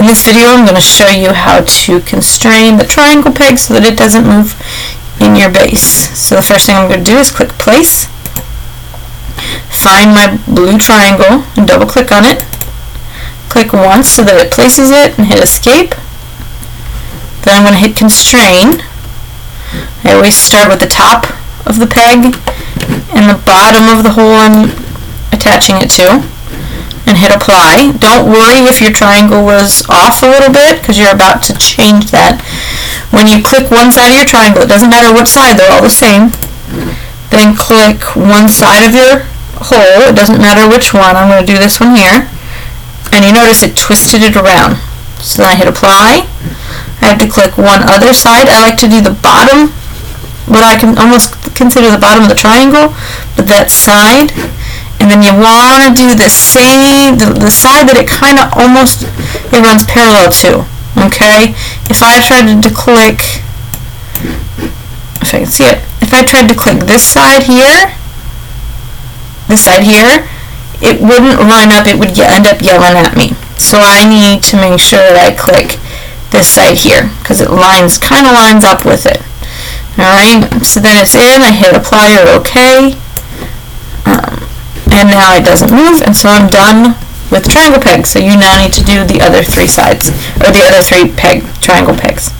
In this video, I'm going to show you how to constrain the triangle peg so that it doesn't move in your base. So the first thing I'm going to do is click place, find my blue triangle and double click on it, click once so that it places it and hit escape. Then I'm going to hit constrain. I always start with the top of the peg and the bottom of the hole I'm attaching it to, and hit apply. Don't worry if your triangle was off a little bit, because you're about to change that. When you click one side of your triangle, it doesn't matter what side, they're all the same. Then click one side of your hole, it doesn't matter which one. I'm going to do this one here, and you notice it twisted it around. So then I hit apply. I have to click one other side. I like to do the bottom, what I can almost consider the bottom of the triangle, but that side. And then you want to do the same, the side that it kind of almost, it runs parallel to, okay? If I tried to click, if I can see it, if I tried to click this side here, it wouldn't line up, it would end up yelling at me. So I need to make sure that I click this side here, because it kind of lines up with it. Alright, so then it's in, I hit apply or OK. And now it doesn't move, and so I'm done with triangle pegs. So you now need to do the other three sides, or the other three triangle pegs.